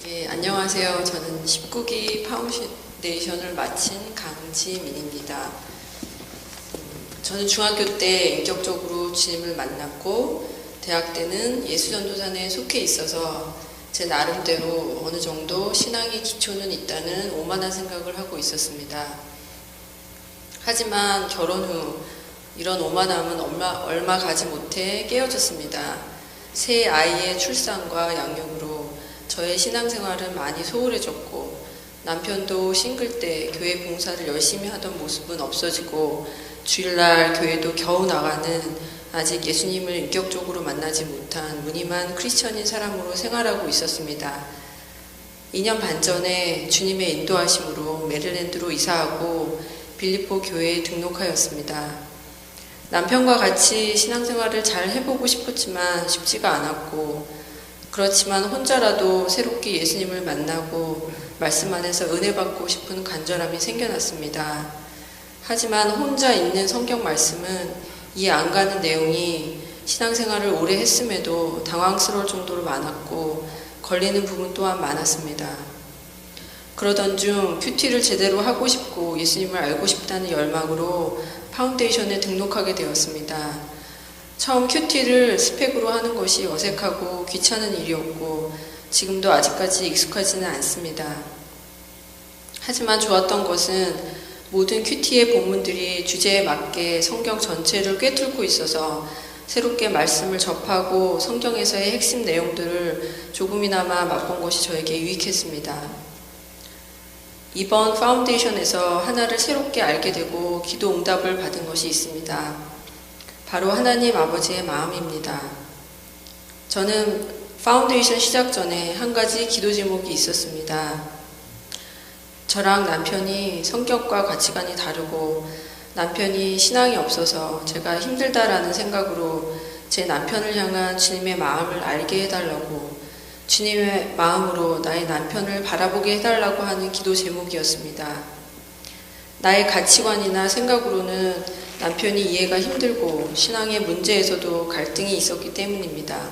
예, 안녕하세요. 저는 19기 파운데이션을 마친 강지민입니다. 저는 중학교 때 인격적으로 주님을 만났고 대학 때는 예수전도단에 속해 있어서 제 나름대로 어느 정도 신앙의 기초는 있다는 오만한 생각을 하고 있었습니다. 하지만 결혼 후 이런 오만함은 얼마 가지 못해 깨어졌습니다. 새 아이의 출산과 양육으로 저의 신앙생활은 많이 소홀해졌고 남편도 싱글 때 교회 봉사를 열심히 하던 모습은 없어지고 주일날 교회도 겨우 나가는 아직 예수님을 인격적으로 만나지 못한 무늬만 크리스천인 사람으로 생활하고 있었습니다. 2년 반 전에 주님의 인도하심으로 메릴랜드로 이사하고 빌립보 교회에 등록하였습니다. 남편과 같이 신앙생활을 잘 해보고 싶었지만 쉽지가 않았고 그렇지만 혼자라도 새롭게 예수님을 만나고 말씀 안에서 은혜 받고 싶은 간절함이 생겨났습니다. 하지만 혼자 읽는 성경 말씀은 이해 안 가는 내용이 신앙생활을 오래 했음에도 당황스러울 정도로 많았고 걸리는 부분 또한 많았습니다. 그러던 중 큐티를 제대로 하고 싶고 예수님을 알고 싶다는 열망으로 파운데이션에 등록하게 되었습니다. 처음 큐티를 스펙으로 하는 것이 어색하고 귀찮은 일이었고 지금도 아직까지 익숙하지는 않습니다. 하지만 좋았던 것은 모든 큐티의 본문들이 주제에 맞게 성경 전체를 꿰뚫고 있어서 새롭게 말씀을 접하고 성경에서의 핵심 내용들을 조금이나마 맛본 것이 저에게 유익했습니다. 이번 파운데이션에서 하나를 새롭게 알게 되고 기도 응답을 받은 것이 있습니다. 바로 하나님 아버지의 마음입니다. 저는 파운데이션 시작 전에 한 가지 기도 제목이 있었습니다. 저랑 남편이 성격과 가치관이 다르고 남편이 신앙이 없어서 제가 힘들다라는 생각으로 제 남편을 향한 주님의 마음을 알게 해달라고 주님의 마음으로 나의 남편을 바라보게 해달라고 하는 기도 제목이었습니다. 나의 가치관이나 생각으로는 남편이 이해가 힘들고 신앙의 문제에서도 갈등이 있었기 때문입니다.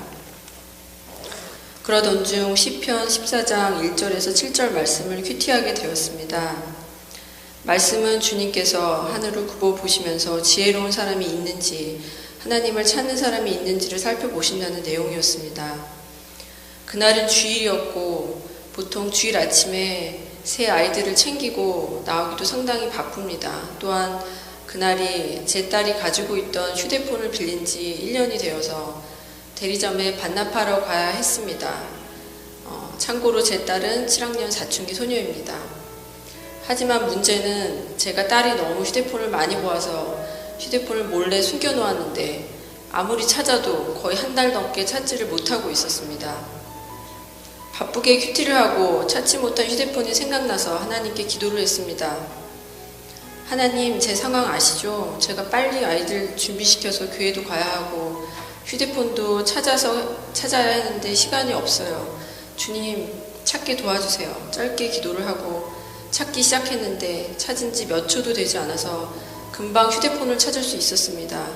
그러던 중 시편 14장 1절에서 7절 말씀을 큐티하게 되었습니다. 말씀은 주님께서 하늘을 굽어 보시면서 지혜로운 사람이 있는지 하나님을 찾는 사람이 있는지를 살펴보신다는 내용이었습니다. 그날은 주일이었고 보통 주일 아침에 새 아이들을 챙기고 나오기도 상당히 바쁩니다. 또한 그날이 제 딸이 가지고 있던 휴대폰을 빌린 지 1년이 되어서 대리점에 반납하러 가야 했습니다. 참고로 제 딸은 7학년 사춘기 소녀입니다. 하지만 문제는 제가 딸이 너무 휴대폰을 많이 보아서 휴대폰을 몰래 숨겨놓았는데 아무리 찾아도 거의 한 달 넘게 찾지를 못하고 있었습니다. 바쁘게 큐티를 하고 찾지 못한 휴대폰이 생각나서 하나님께 기도를 했습니다. 하나님, 제 상황 아시죠? 제가 빨리 아이들 준비시켜서 교회도 가야 하고 휴대폰도 찾아야 하는데 시간이 없어요. 주님, 찾게 도와주세요. 짧게 기도를 하고 찾기 시작했는데 찾은 지 몇 초도 되지 않아서 금방 휴대폰을 찾을 수 있었습니다.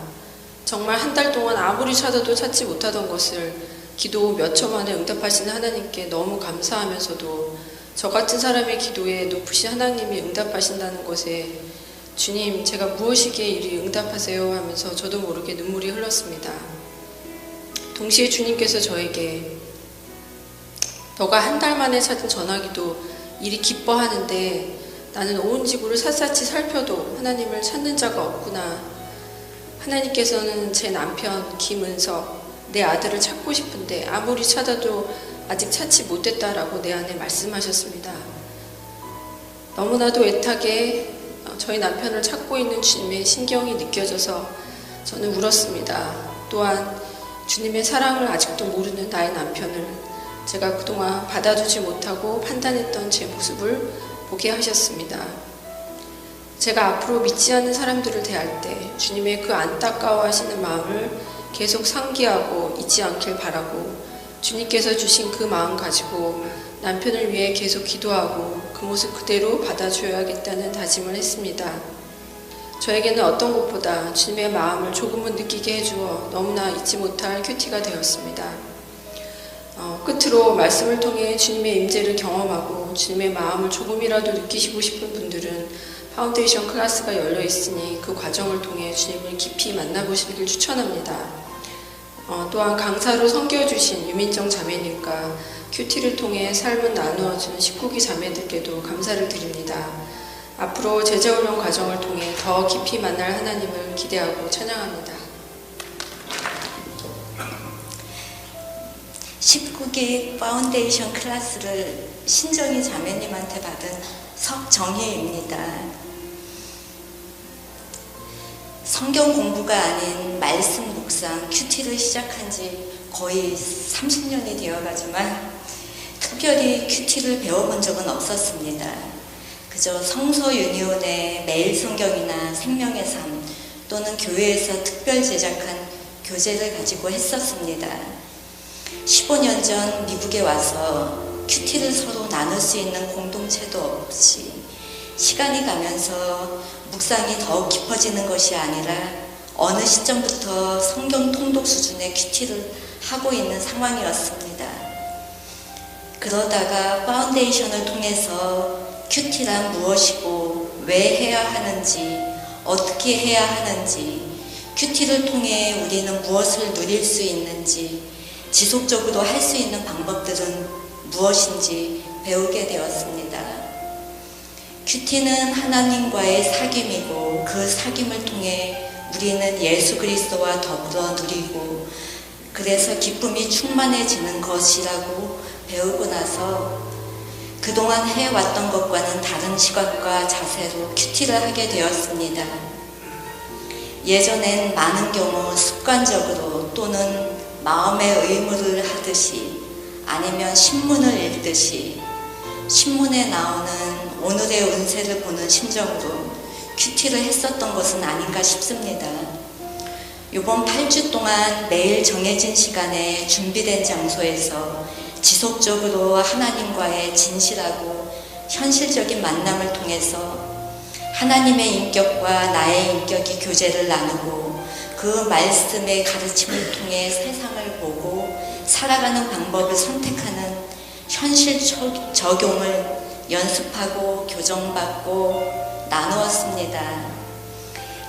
정말 한 달 동안 아무리 찾아도 찾지 못하던 것을 기도 몇 초 만에 응답하시는 하나님께 너무 감사하면서도 저 같은 사람의 기도에 높으신 하나님이 응답하신다는 것에 주님, 제가 무엇이기에 이리 응답하세요 하면서 저도 모르게 눈물이 흘렀습니다. 동시에 주님께서 저에게 너가 한 달 만에 찾은 전화기도 이리 기뻐하는데 나는 온 지구를 샅샅이 살펴도 하나님을 찾는 자가 없구나. 하나님께서는 제 남편 김은석, 내 아들을 찾고 싶은데 아무리 찾아도 아직 찾지 못했다라고 내 안에 말씀하셨습니다. 너무나도 애타게 저희 남편을 찾고 있는 주님의 신경이 느껴져서 저는 울었습니다. 또한 주님의 사랑을 아직도 모르는 나의 남편을 제가 그동안 받아주지 못하고 판단했던 제 모습을 보게 하셨습니다. 제가 앞으로 믿지 않는 사람들을 대할 때 주님의 그 안타까워하시는 마음을 계속 상기하고 잊지 않길 바라고 주님께서 주신 그 마음 가지고 남편을 위해 계속 기도하고 그 모습 그대로 받아줘야겠다는 다짐을 했습니다. 저에게는 어떤 것보다 주님의 마음을 조금은 느끼게 해주어 너무나 잊지 못할 큐티가 되었습니다. 끝으로 말씀을 통해 주님의 임재를 경험하고 주님의 마음을 조금이라도 느끼시고 싶은 분들은 파운데이션 클래스가 열려 있으니 그 과정을 통해 주님을 깊이 만나보시길 추천합니다. 또한 강사로 섬겨주신 유민정 자매님과 큐티를 통해 삶을 나누어준 19기 자매들께도 감사를 드립니다. 앞으로 제자훈련 과정을 통해 더 깊이 만날 하나님을 기대하고 찬양합니다. 19기 파운데이션 클래스를 신정희 자매님한테 받은 석정희입니다. 성경 공부가 아닌 말씀 묵상 큐티를 시작한 지 거의 30년이 되어가지만 특별히 큐티를 배워본 적은 없었습니다. 그저 성서 유니온의 매일 성경이나 생명의 삶 또는 교회에서 특별 제작한 교재를 가지고 했었습니다. 15년 전 미국에 와서 큐티를 서로 나눌 수 있는 공동체도 없이 시간이 가면서 묵상이 더욱 깊어지는 것이 아니라 어느 시점부터 성경 통독 수준의 큐티를 하고 있는 상황이었습니다. 그러다가 파운데이션을 통해서 큐티란 무엇이고 왜 해야 하는지 어떻게 해야 하는지 큐티를 통해 우리는 무엇을 누릴 수 있는지 지속적으로 할 수 있는 방법들은 무엇인지 배우게 되었습니다. 큐티는 하나님과의 사귐이고 그 사귐을 통해 우리는 예수 그리스도와 더불어 누리고 그래서 기쁨이 충만해지는 것이라고 배우고 나서 그동안 해왔던 것과는 다른 시각과 자세로 큐티를 하게 되었습니다. 예전엔 많은 경우 습관적으로 또는 마음의 의무를 하듯이 아니면 신문을 읽듯이 신문에 나오는 오늘의 운세를 보는 심정으로 큐티를 했었던 것은 아닌가 싶습니다. 이번 8주 동안 매일 정해진 시간에 준비된 장소에서 지속적으로 하나님과의 진실하고 현실적인 만남을 통해서 하나님의 인격과 나의 인격이 교제를 나누고 그 말씀의 가르침을 통해 세상을 보고 살아가는 방법을 선택하는 현실 적용을 연습하고 교정받고 나누었습니다.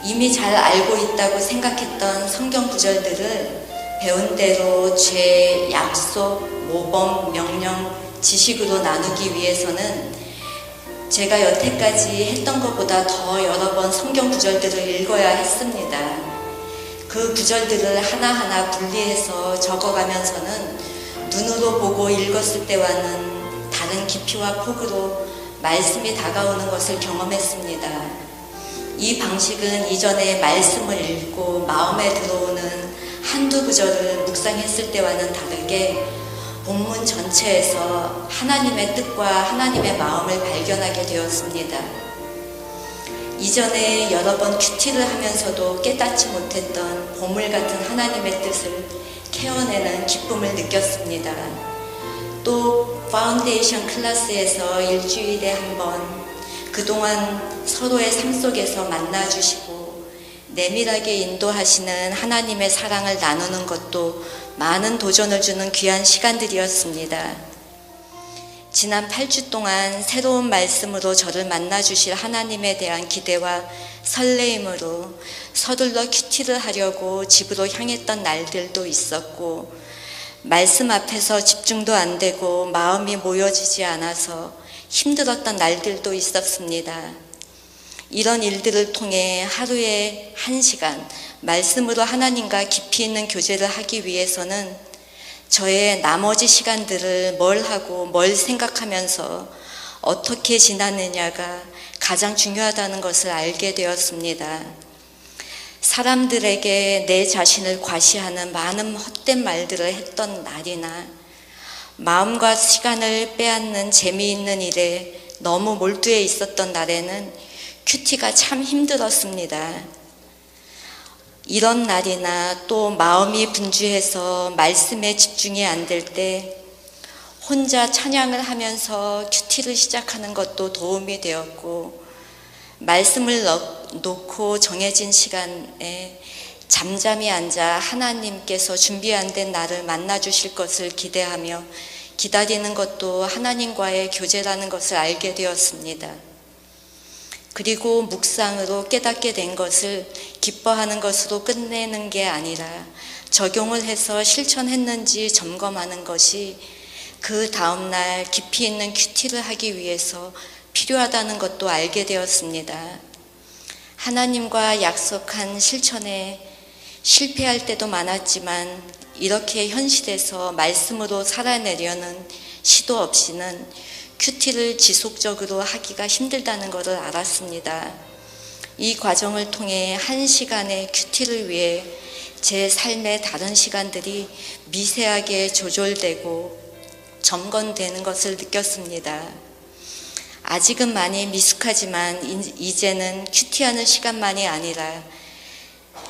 이미 잘 알고 있다고 생각했던 성경 구절들을 배운 대로 죄, 약속, 모범, 명령, 지식으로 나누기 위해서는 제가 여태까지 했던 것보다 더 여러 번 성경 구절들을 읽어야 했습니다. 그 구절들을 하나하나 분리해서 적어가면서는 눈으로 보고 읽었을 때와는 다른 깊이와 폭으로 말씀이 다가오는 것을 경험했습니다. 이 방식은 이전에 말씀을 읽고 마음에 들어오는 한두 구절을 묵상했을 때와는 다르게 본문 전체에서 하나님의 뜻과 하나님의 마음을 발견하게 되었습니다. 이전에 여러 번 큐티를 하면서도 깨닫지 못했던 보물 같은 하나님의 뜻을 캐어내는 기쁨을 느꼈습니다. 또 파운데이션 클래스에서 일주일에 한 번 그동안 서로의 삶 속에서 만나주시고 내밀하게 인도하시는 하나님의 사랑을 나누는 것도 많은 도전을 주는 귀한 시간들이었습니다. 지난 8주 동안 새로운 말씀으로 저를 만나주실 하나님에 대한 기대와 설레임으로 서둘러 큐티를 하려고 집으로 향했던 날들도 있었고 말씀 앞에서 집중도 안 되고 마음이 모여지지 않아서 힘들었던 날들도 있었습니다. 이런 일들을 통해 하루에 1시간 말씀으로 하나님과 깊이 있는 교제를 하기 위해서는 저의 나머지 시간들을 뭘 하고 뭘 생각하면서 어떻게 지나느냐가 가장 중요하다는 것을 알게 되었습니다. 사람들에게 내 자신을 과시하는 많은 헛된 말들을 했던 날이나 마음과 시간을 빼앗는 재미있는 일에 너무 몰두해 있었던 날에는 큐티가 참 힘들었습니다. 이런 날이나 또 마음이 분주해서 말씀에 집중이 안 될 때 혼자 찬양을 하면서 큐티를 시작하는 것도 도움이 되었고 말씀을 놓고 정해진 시간에 잠잠히 앉아 하나님께서 준비 안 된 나를 만나 주실 것을 기대하며 기다리는 것도 하나님과의 교제라는 것을 알게 되었습니다. 그리고 묵상으로 깨닫게 된 것을 기뻐하는 것으로 끝내는 게 아니라 적용을 해서 실천했는지 점검하는 것이 그 다음날 깊이 있는 큐티를 하기 위해서 필요하다는 것도 알게 되었습니다. 하나님과 약속한 실천에 실패할 때도 많았지만 이렇게 현실에서 말씀으로 살아내려는 시도 없이는 큐티를 지속적으로 하기가 힘들다는 것을 알았습니다. 이 과정을 통해 한 시간의 큐티를 위해 제 삶의 다른 시간들이 미세하게 조절되고 점검되는 것을 느꼈습니다. 아직은 많이 미숙하지만 이제는 큐티하는 시간만이 아니라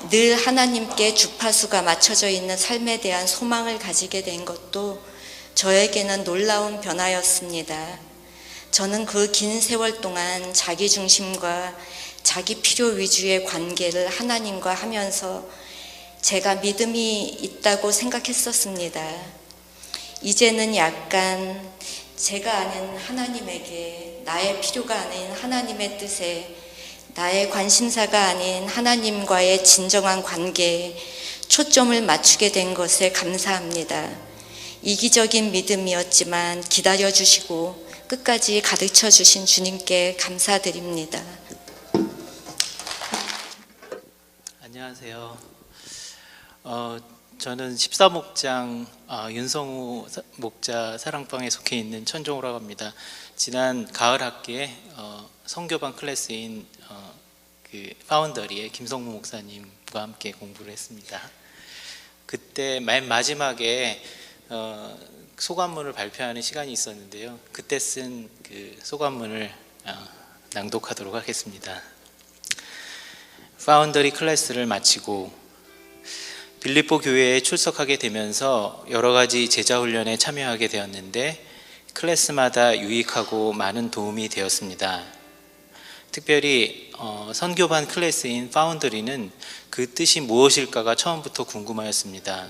늘 하나님께 주파수가 맞춰져 있는 삶에 대한 소망을 가지게 된 것도 저에게는 놀라운 변화였습니다. 저는 그 긴 세월 동안 자기 중심과 자기 필요 위주의 관계를 하나님과 하면서 제가 믿음이 있다고 생각했었습니다. 이제는 약간 제가 아는 하나님에게 나의 필요가 아닌 하나님의 뜻에 나의 관심사가 아닌 하나님과의 진정한 관계에 초점을 맞추게 된 것에 감사합니다. 이기적인 믿음이었지만 기다려주시고 끝까지 가르쳐주신 주님께 감사드립니다. 안녕하세요. 저는 14목장 윤성우 목자 사랑방에 속해 있는 천종우라고 합니다. 지난 가을 학기에 선교반 클래스인 그 파운더리의 김성무 목사님과 함께 공부를 했습니다. 그때 맨 마지막에 소감문을 발표하는 시간이 있었는데요. 그때 쓴 그 소감문을 낭독하도록 하겠습니다. 파운더리 클래스를 마치고 빌립보 교회에 출석하게 되면서 여러 가지 제자 훈련에 참여하게 되었는데 클래스마다 유익하고 많은 도움이 되었습니다. 특별히 선교반 클래스인 파운더리는 그 뜻이 무엇일까가 처음부터 궁금하였습니다.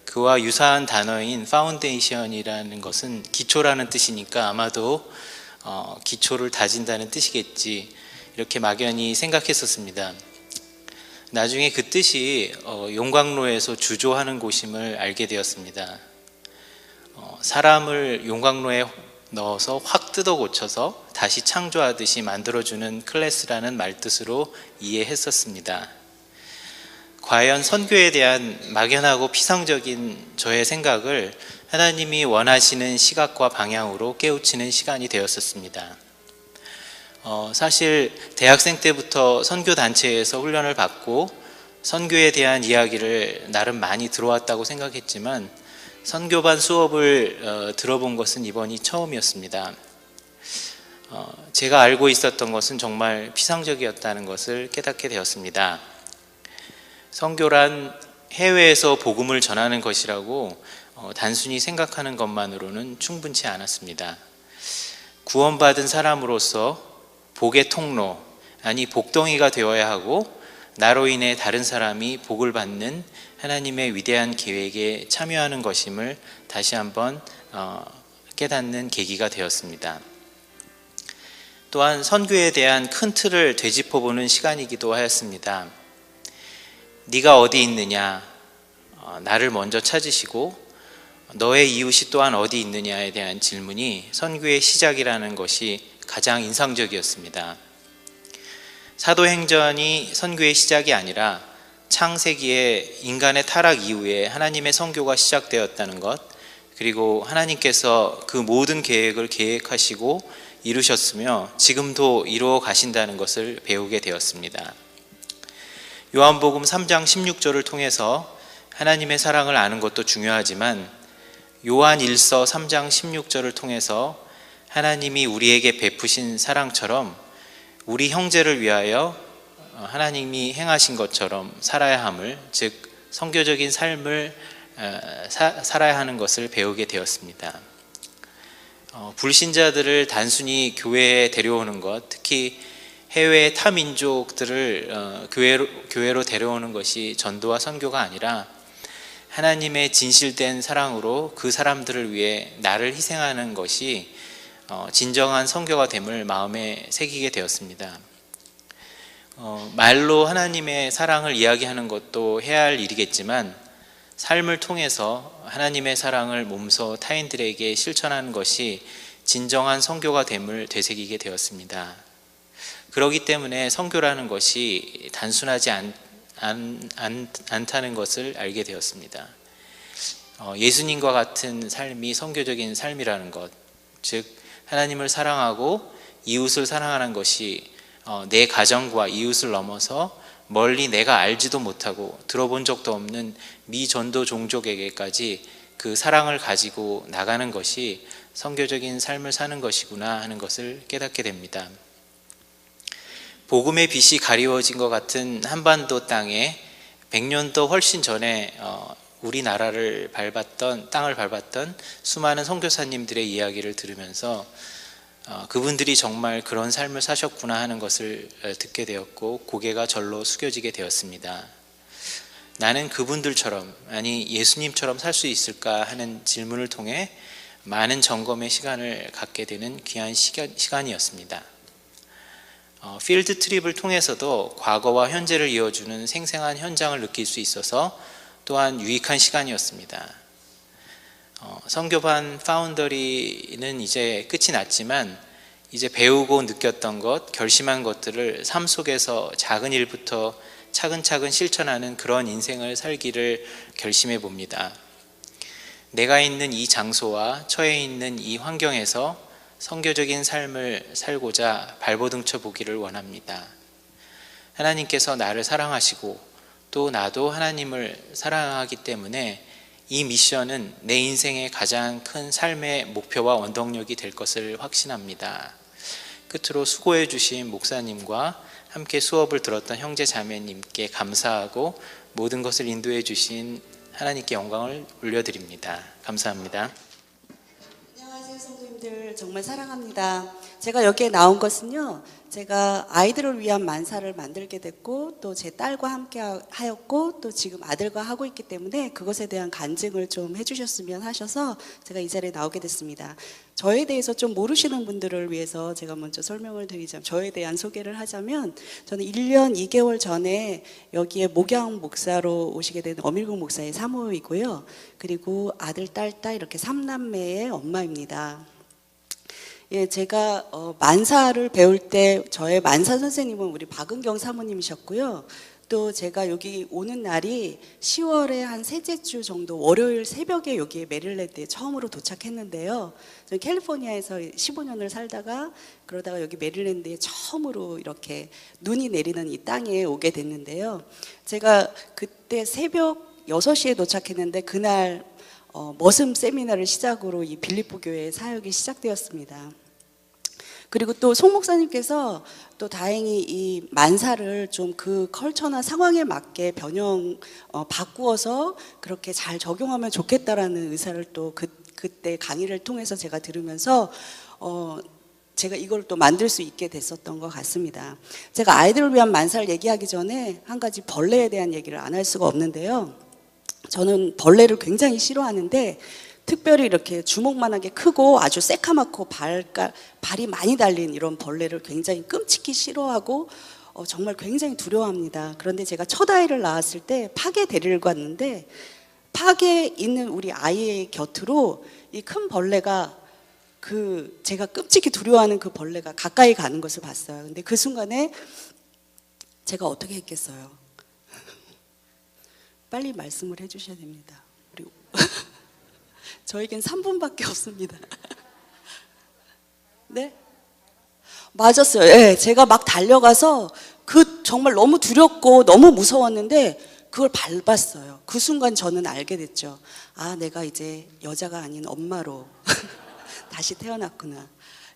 그와 유사한 단어인 파운데이션이라는 것은 기초라는 뜻이니까 아마도 기초를 다진다는 뜻이겠지, 이렇게 막연히 생각했었습니다. 나중에 그 뜻이 용광로에서 주조하는 곳임을 알게 되었습니다. 사람을 용광로에 넣어서 확 뜯어 고쳐서 다시 창조하듯이 만들어주는 클래스라는 말뜻으로 이해했었습니다. 과연 선교에 대한 막연하고 피상적인 저의 생각을 하나님이 원하시는 시각과 방향으로 깨우치는 시간이 되었었습니다. 사실 대학생 때부터 선교단체에서 훈련을 받고 선교에 대한 이야기를 나름 많이 들어왔다고 생각했지만 선교반 수업을 들어본 것은 이번이 처음이었습니다. 제가 알고 있었던 것은 정말 피상적이었다는 것을 깨닫게 되었습니다. 선교란 해외에서 복음을 전하는 것이라고 단순히 생각하는 것만으로는 충분치 않았습니다. 구원받은 사람으로서 복의 통로, 아니 복덩이가 되어야 하고 나로 인해 다른 사람이 복을 받는 하나님의 위대한 계획에 참여하는 것임을 다시 한번 깨닫는 계기가 되었습니다. 또한 선교에 대한 큰 틀을 되짚어보는 시간이기도 하였습니다. 네가 어디 있느냐, 나를 먼저 찾으시고 너의 이웃이 또한 어디 있느냐에 대한 질문이 선교의 시작이라는 것이 가장 인상적이었습니다. 사도행전이 선교의 시작이 아니라 창세기에 인간의 타락 이후에 하나님의 선교가 시작되었다는 것, 그리고 하나님께서 그 모든 계획을 계획하시고 이루셨으며 지금도 이루어 가신다는 것을 배우게 되었습니다. 요한복음 3장 16절을 통해서 하나님의 사랑을 아는 것도 중요하지만 요한 1서 3장 16절을 통해서 하나님이 우리에게 베푸신 사랑처럼 우리 형제를 위하여 하나님이 행하신 것처럼 살아야 함을, 즉 선교적인 삶을 살아야 하는 것을 배우게 되었습니다. 불신자들을 단순히 교회에 데려오는 것, 특히 해외 타민족들을 교회로 데려오는 것이 전도와 선교가 아니라 하나님의 진실된 사랑으로 그 사람들을 위해 나를 희생하는 것이 진정한 선교가 됨을 마음에 새기게 되었습니다. 말로 하나님의 사랑을 이야기하는 것도 해야 할 일이겠지만 삶을 통해서 하나님의 사랑을 몸소 타인들에게 실천하는 것이 진정한 선교가 됨을 되새기게 되었습니다. 그렇기 때문에 선교라는 것이 단순하지 않다는 것을 알게 되었습니다. 예수님과 같은 삶이 선교적인 삶이라는 것, 즉 하나님을 사랑하고 이웃을 사랑하는 것이 내 가정과 이웃을 넘어서 멀리 내가 알지도 못하고 들어본 적도 없는 미전도 종족에게까지 그 사랑을 가지고 나가는 것이 선교적인 삶을 사는 것이구나 하는 것을 깨닫게 됩니다. 복음의 빛이 가리워진 것 같은 한반도 땅에 100년도 훨씬 전에 우리나라를 땅을 밟았던 수많은 선교사님들의 이야기를 들으면서 그분들이 정말 그런 삶을 사셨구나 하는 것을 듣게 되었고 고개가 절로 숙여지게 되었습니다. 나는 그분들처럼, 아니 예수님처럼 살 수 있을까 하는 질문을 통해 많은 점검의 시간을 갖게 되는 귀한 시간이었습니다. 필드 트립을 통해서도 과거와 현재를 이어주는 생생한 현장을 느낄 수 있어서 또한 유익한 시간이었습니다. 선교반 파운더리는 이제 끝이 났지만 이제 배우고 느꼈던 것, 결심한 것들을 삶 속에서 작은 일부터 차근차근 실천하는 그런 인생을 살기를 결심해 봅니다. 내가 있는 이 장소와 처해 있는 이 환경에서 선교적인 삶을 살고자 발버둥쳐 보기를 원합니다. 하나님께서 나를 사랑하시고 또 나도 하나님을 사랑하기 때문에 이 미션은 내 인생의 가장 큰 삶의 목표와 원동력이 될 것을 확신합니다. 끝으로 수고해 주신 목사님과 함께 수업을 들었던 형제 자매님께 감사하고 모든 것을 인도해 주신 하나님께 영광을 올려드립니다. 감사합니다. 안녕하세요, 성도님들. 정말 사랑합니다. 제가 여기에 나온 것은요, 제가 아이들을 위한 만사를 만들게 됐고 또 제 딸과 함께 하였고 또 지금 아들과 하고 있기 때문에 그것에 대한 간증을 좀 해주셨으면 하셔서 제가 이 자리에 나오게 됐습니다. 저에 대해서 좀 모르시는 분들을 위해서 제가 먼저 설명을 드리자면, 저에 대한 소개를 하자면, 저는 1년 2개월 전에 여기에 목양 목사로 오시게 된 엄일국 목사의 사모이고요. 그리고 아들, 딸 이렇게 3남매의 엄마입니다. 예, 제가 만사를 배울 때 저의 만사 선생님은 우리 박은경 사모님이셨고요. 또 제가 여기 오는 날이 10월에 한 셋째 주 정도 월요일 새벽에 여기에 메릴랜드에 처음으로 도착했는데요. 저는 캘리포니아에서 15년을 살다가 그러다가 여기 메릴랜드에 처음으로 이렇게 눈이 내리는 이 땅에 오게 됐는데요. 제가 그때 새벽 6시에 도착했는데 그날 머슴 세미나를 시작으로 이 빌립보 교회의 사역이 시작되었습니다. 그리고 또 송 목사님께서 또 다행히 이 만사를 좀 그 컬처나 상황에 맞게 바꾸어서 그렇게 잘 적용하면 좋겠다라는 의사를 또 그때 강의를 통해서 제가 들으면서 제가 이걸 또 만들 수 있게 됐었던 것 같습니다. 제가 아이들을 위한 만사를 얘기하기 전에 한 가지 벌레에 대한 얘기를 안 할 수가 없는데요. 저는 벌레를 굉장히 싫어하는데 특별히 이렇게 주먹만하게 크고 아주 새카맣고 발이 많이 달린 이런 벌레를 굉장히 끔찍히 싫어하고 정말 굉장히 두려워합니다. 그런데 제가 첫 아이를 낳았을 때 팍에 데리러 갔는데 팍에 있는 우리 아이의 곁으로 이 큰 벌레가 제가 끔찍히 두려워하는 그 벌레가 가까이 가는 것을 봤어요. 근데 그 순간에 제가 어떻게 했겠어요? 빨리 말씀을 해주셔야 됩니다. 그리고 저에겐 3분밖에 없습니다. 네? 맞았어요. 네, 제가 막 달려가서 정말 너무 두렵고 너무 무서웠는데 그걸 밟았어요. 그 순간 저는 알게 됐죠. 아, 내가 이제 여자가 아닌 엄마로 다시 태어났구나.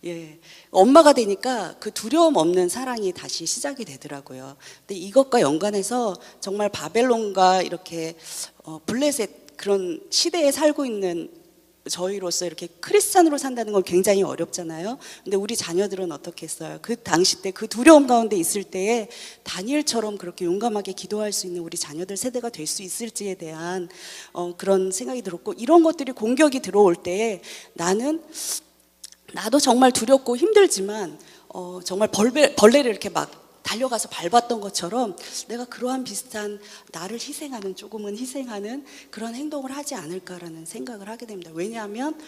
예, 엄마가 되니까 그 두려움 없는 사랑이 다시 시작이 되더라고요. 근데 이것과 연관해서 정말 바벨론과 이렇게 블레셋 그런 시대에 살고 있는 저희로서 이렇게 크리스찬으로 산다는 건 굉장히 어렵잖아요. 근데 우리 자녀들은 어떻게 했어요? 그 당시 때 그 두려움 가운데 있을 때에 다니엘처럼 그렇게 용감하게 기도할 수 있는 우리 자녀들 세대가 될 수 있을지에 대한 그런 생각이 들었고, 이런 것들이 공격이 들어올 때에 나도 정말 두렵고 힘들지만 정말 벌레를 이렇게 막 달려가서 밟았던 것처럼 내가 그러한 비슷한 나를 희생하는, 조금은 희생하는 그런 행동을 하지 않을까라는 생각을 하게 됩니다. 왜냐하면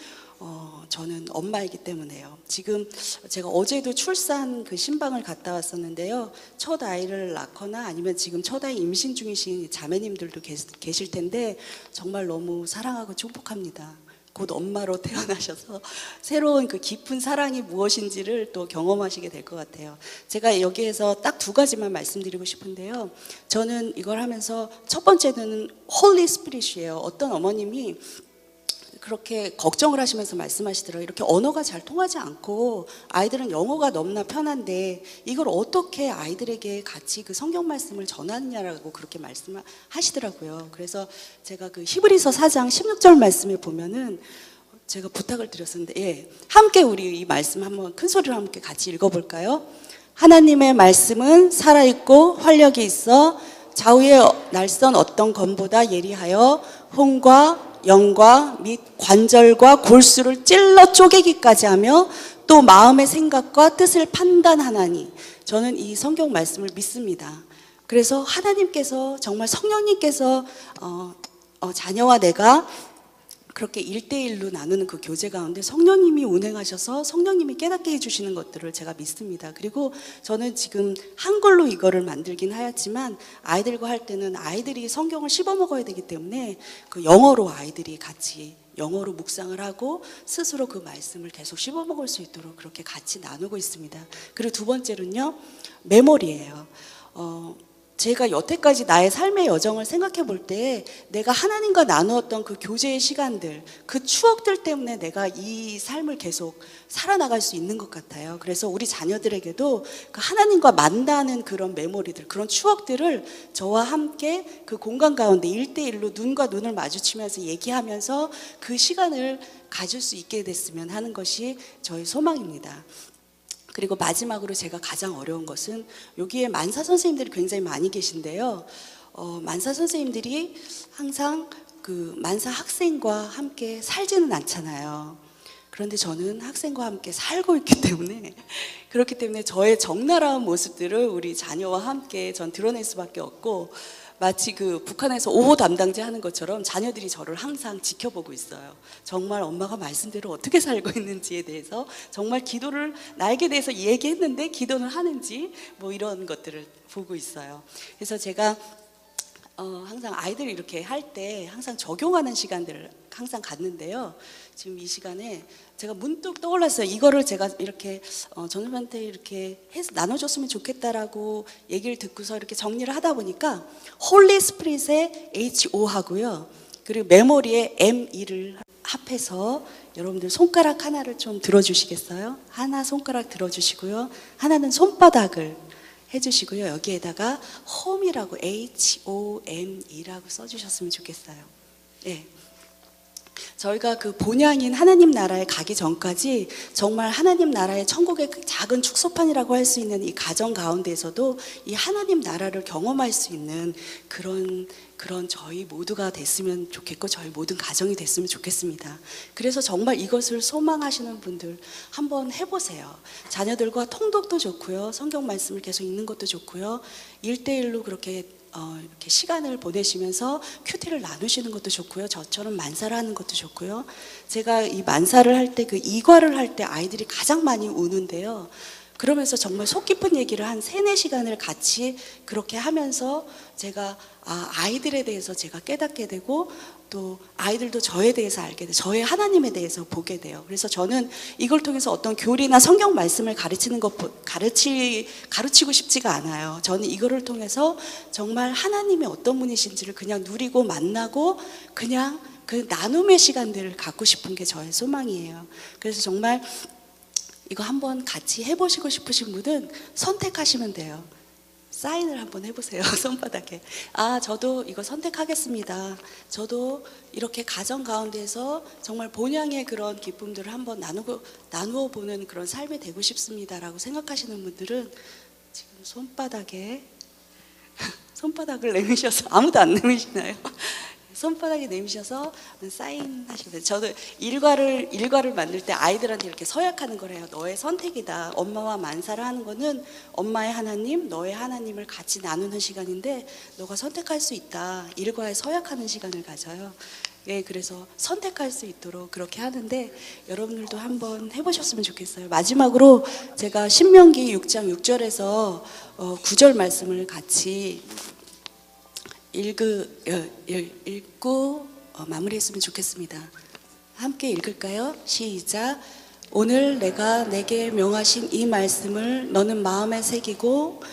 저는 엄마이기 때문에요. 지금 제가 어제도 출산 그 신방을 갔다 왔었는데요. 첫 아이를 낳거나 아니면 지금 첫 아이 임신 중이신 자매님들도 계실 텐데 정말 너무 사랑하고 축복합니다. 곧 엄마로 태어나셔서 새로운 그 깊은 사랑이 무엇인지를 또 경험하시게 될 것 같아요. 제가 여기에서 딱 두 가지만 말씀드리고 싶은데요. 저는 이걸 하면서 첫 번째는 홀리 스피릿이에요. 어떤 어머님이 그렇게 걱정을 하시면서 말씀하시더라고요. 이렇게 언어가 잘 통하지 않고 아이들은 영어가 너무나 편한데 이걸 어떻게 아이들에게 같이 그 성경 말씀을 전하느냐라고 그렇게 말씀하시더라고요. 그래서 제가 그 히브리서 4장 16절 말씀에 보면은 제가 부탁을 드렸었는데, 함께 우리 이 말씀 한번 큰 소리로 함께 같이 읽어볼까요? 하나님의 말씀은 살아있고 활력이 있어 좌우의 날선 어떤 검보다 예리하여 혼과 영과 및 관절과 골수를 찔러 쪼개기까지 하며 또 마음의 생각과 뜻을 판단하나니, 저는 이 성경 말씀을 믿습니다. 그래서 하나님께서 정말 성령님께서 자녀와 내가 그렇게 1대1로 나누는 그 교제 가운데 성령님이 운행하셔서 성령님이 깨닫게 해주시는 것들을 제가 믿습니다. 그리고 저는 지금 한글로 이거를 만들긴 하였지만 아이들과 할 때는 아이들이 성경을 씹어 먹어야 되기 때문에 그 영어로 아이들이 같이 영어로 묵상을 하고 스스로 그 말씀을 계속 씹어 먹을 수 있도록 그렇게 같이 나누고 있습니다. 그리고 두 번째는요, 메모리예요. 제가 여태까지 나의 삶의 여정을 생각해 볼 때 내가 하나님과 나누었던 그 교제의 시간들, 그 추억들 때문에 내가 이 삶을 계속 살아나갈 수 있는 것 같아요. 그래서 우리 자녀들에게도 그 하나님과 만나는 그런 메모리들, 그런 추억들을 저와 함께 그 공간 가운데 1대1로 눈과 눈을 마주치면서 얘기하면서 그 시간을 가질 수 있게 됐으면 하는 것이 저의 소망입니다. 그리고 마지막으로 제가 가장 어려운 것은, 여기에 만사 선생님들이 굉장히 많이 계신데요. 만사 선생님들이 항상 그 만사 학생과 함께 살지는 않잖아요. 그런데 저는 학생과 함께 살고 있기 때문에, 그렇기 때문에 저의 적나라한 모습들을 우리 자녀와 함께 전 드러낼 수밖에 없고, 마치 그 북한에서 5호 담당제 하는 것처럼 자녀들이 저를 항상 지켜보고 있어요. 정말 엄마가 말씀대로 어떻게 살고 있는지에 대해서, 정말 기도를 나에게 대해서 얘기했는데 기도는 하는지, 뭐 이런 것들을 보고 있어요. 그래서 제가 항상 아이들 이렇게 할 때 항상 적용하는 시간들을 항상 갖는데요. 지금 이 시간에 제가 문득 떠올랐어요. 이거를 제가 이렇게 전우한테 이렇게 해서 나눠줬으면 좋겠다라고 얘기를 듣고서 이렇게 정리를 하다 보니까 홀리 스피릿의 HO 하고요, 그리고 메모리의 ME를 합해서 여러분들 손가락 하나를 좀 들어주시겠어요? 하나 손가락 들어주시고요, 하나는 손바닥을 해주시고요, 여기에다가 home이라고 HOME라고 써주셨으면 좋겠어요. 네. 저희가 그 본향인 하나님 나라에 가기 전까지 정말 하나님 나라의 천국의 작은 축소판이라고 할 수 있는 이 가정 가운데에서도 이 하나님 나라를 경험할 수 있는 그런 저희 모두가 됐으면 좋겠고, 저희 모든 가정이 됐으면 좋겠습니다. 그래서 정말 이것을 소망하시는 분들 한번 해보세요. 자녀들과 통독도 좋고요, 성경 말씀을 계속 읽는 것도 좋고요, 1대1로 그렇게 이렇게 시간을 보내시면서 큐티를 나누시는 것도 좋고요, 저처럼 만사를 하는 것도 좋고요. 제가 이 만사를 할 때, 그 이과를 할 때 아이들이 가장 많이 우는데요, 그러면서 정말 속 깊은 얘기를 한 3-4시간을 같이 그렇게 하면서 제가 아이들에 대해서 제가 깨닫게 되고, 또 아이들도 저에 대해서 알게 돼요. 저의 하나님에 대해서 보게 돼요. 그래서 저는 이걸 통해서 어떤 교리나 성경 말씀을 가르치고 싶지가 않아요. 저는 이거를 통해서 정말 하나님의 어떤 분이신지를 그냥 누리고 만나고 그냥 그 나눔의 시간들을 갖고 싶은 게 저의 소망이에요. 그래서 정말 이거 한번 같이 해보시고 싶으신 분은 선택하시면 돼요. 사인을 한번 해보세요. 손바닥에. 아, 저도 이거 선택하겠습니다. 저도 이렇게 가정 가운데서 정말 본향의 그런 기쁨들을 한번 나누어 보는 그런 삶이 되고 싶습니다라고 생각하시는 분들은 지금 손바닥을 내미셔서, 아무도 안 내미시나요? 손바닥에 내미셔서 사인하시면 돼요. 저도 일과를 만들 때 아이들한테 이렇게 서약하는 걸 해요. 너의 선택이다. 엄마와 만사를 하는 거는 엄마의 하나님, 너의 하나님을 같이 나누는 시간인데 너가 선택할 수 있다. 일과에 서약하는 시간을 가져요. 예, 그래서 선택할 수 있도록 그렇게 하는데 여러분들도 한번 해보셨으면 좋겠어요. 마지막으로 제가 신명기 6장 6절에서 9절 말씀을 같이 읽고 마무리했으면 좋겠습니다. 함께 읽을까요? 시작. 오늘 내가 내게 명하신 이 말씀을 너는 마음에 새기고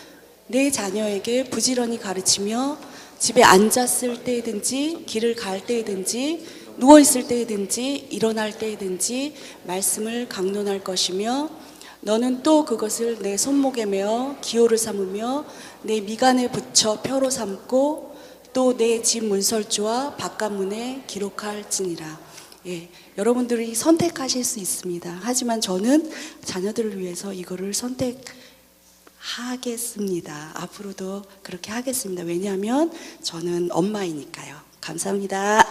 내 자녀에게 부지런히 가르치며 집에 앉았을 때든지 길을 갈 때든지 누워있을 때든지 일어날 때든지 말씀을 강론할 것이며 너는 또 그것을 내 손목에 메어 기호를 삼으며 내 미간에 붙여 표로 삼고 또 내 집 문설주와 바깥문에 기록할지니라. 예, 여러분들이 선택하실 수 있습니다. 하지만 저는 자녀들을 위해서 이거를 선택하겠습니다. 앞으로도 그렇게 하겠습니다. 왜냐하면 저는 엄마이니까요. 감사합니다.